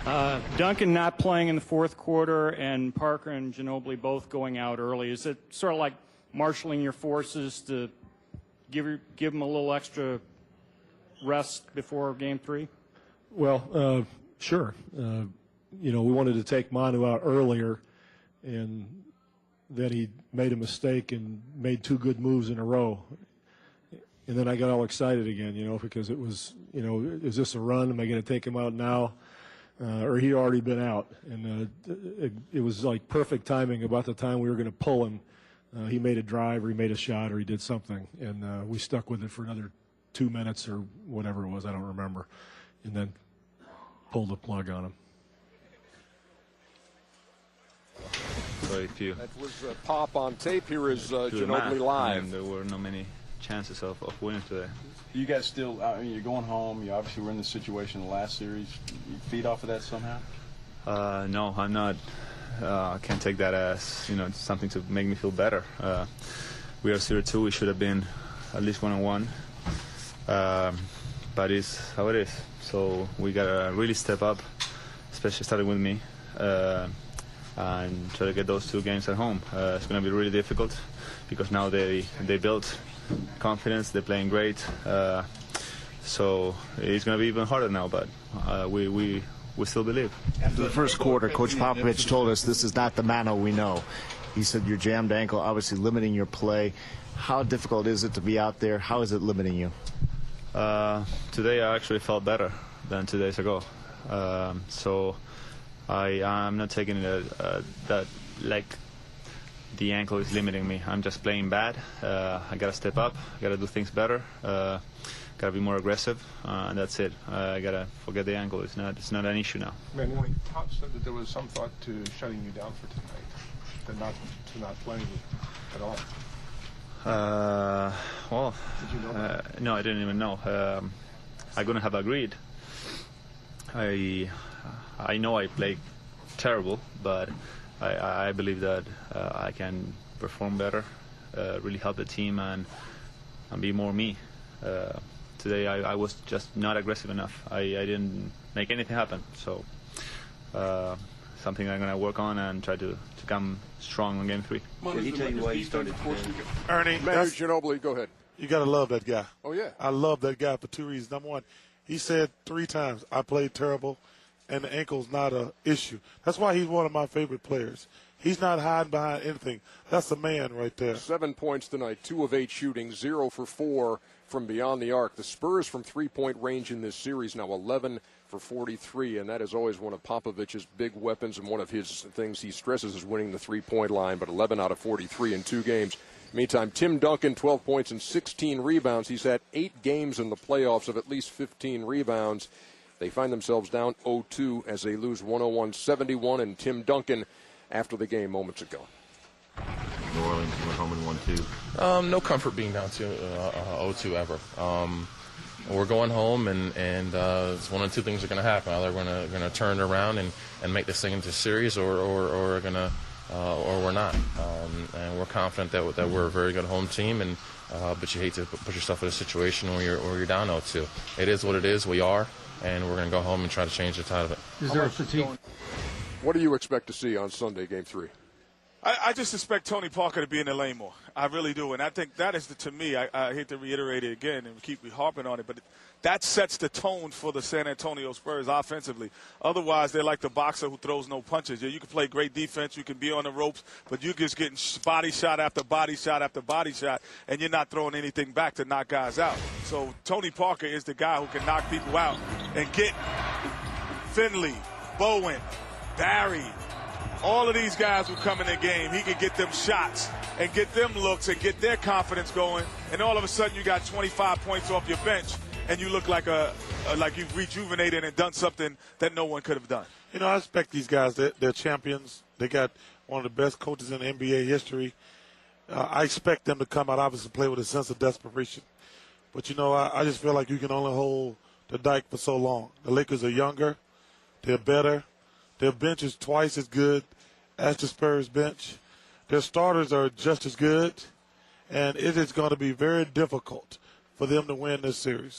Duncan not playing in the fourth quarter and Parker and Ginobili both going out early. Is it sort of like marshaling your forces to give them a little extra rest before Game 3? Well, sure. We wanted to take Manu out earlier, and then he made a mistake and made two good moves in a row. And then I got all excited again, because it was, is this a run? Am I going to take him out now? Or he'd already been out. And it was like perfect timing. About the time we were going to pull him, he made a drive or he made a shot or he did something. And we stuck with it for another 2 minutes or whatever it was, I don't remember. And then pulled the plug on him. Very few. That was Pop on tape. Here is Ginobili live. And there were not many chances of winning today. You guys still, you're going home. You obviously were in this situation in the last series. You feed off of that somehow? No, I'm not. I can't take that as something to make me feel better. We are 0-2. We should have been at least 1-1. But it's how it is. So we gotta really step up, especially starting with me, and try to get those 2 games at home. It's gonna be really difficult because now they built confidence. They're playing great. So it's gonna be even harder now. But we still believe. After the first quarter, Coach Popovich told us this is not the Mano we know. He said your jammed ankle obviously limiting your play. How difficult is it to be out there? How is it limiting you? Today I actually felt better than 2 days ago. So I'm not taking it that like the ankle is limiting me. I'm just playing bad. I got to step up. I got to do things better. Got to be more aggressive, and that's it. I got to forget the ankle. It's not an issue now. Manny, Pop said that there was some thought to shutting you down for tonight, to not playing at all. Well, did you know that? No, I didn't even know. I couldn't have agreed. I know I played terrible, but I believe that I can perform better, really help the team, and be more me. Today I was just not aggressive enough. I didn't make anything happen. So something I'm going to work on and try to come strong on Game 3. Did he tell you why he started Ernie, Manu Ginobili, go ahead. You got to love that guy. Oh, yeah. I love that guy for 2 reasons. Number one, he said 3 times, I played terrible, and the ankle's not an issue. That's why he's one of my favorite players. He's not hiding behind anything. That's a man right there. 7 points tonight, 2 of 8 shooting, 0 for 4 from beyond the arc. The Spurs from three-point range in this series now 11 for 43, and that is always one of Popovich's big weapons, and one of his things he stresses is winning the three-point line, but 11 out of 43 in 2 games. Meantime, Tim Duncan, 12 points and 16 rebounds. He's had 8 games in the playoffs of at least 15 rebounds. They find themselves down 0-2 as they lose 101-71, and Tim Duncan after the game moments ago. New Orleans went home in 1-2. No comfort being down to 0-2 ever. We're going home, and it's one of 2 things are going to happen. Either we're going to turn it around and make this thing into a series, or we're not. And we're confident that we're a very good home team, and but you hate to put yourself in a situation where you're down 0-2. It is what it is. We are, and we're going to go home and try to change the tide of it. Is there a fatigue? What do you expect to see on Sunday, Game 3? I just expect Tony Parker to be in the lane more. I really do. And I think that is, to me, I hate to reiterate it again and keep harping on it, but that sets the tone for the San Antonio Spurs offensively. Otherwise, they're like the boxer who throws no punches. You can play great defense, you can be on the ropes, but you're just getting body shot after body shot after body shot, and you're not throwing anything back to knock guys out. So Tony Parker is the guy who can knock people out and get Finley, Bowen, Barry, all of these guys who come in the game, he can get them shots and get them looks and get their confidence going, and all of a sudden you got 25 points off your bench, and you look like like you've rejuvenated and done something that no one could have done. I expect these guys, they're champions. They got one of the best coaches in NBA history. I expect them to come out, obviously, play with a sense of desperation. But, I just feel like you can only hold the dike for so long. The Lakers are younger. They're better. Their bench is twice as good as the Spurs bench. Their starters are just as good. And it is going to be very difficult for them to win this series.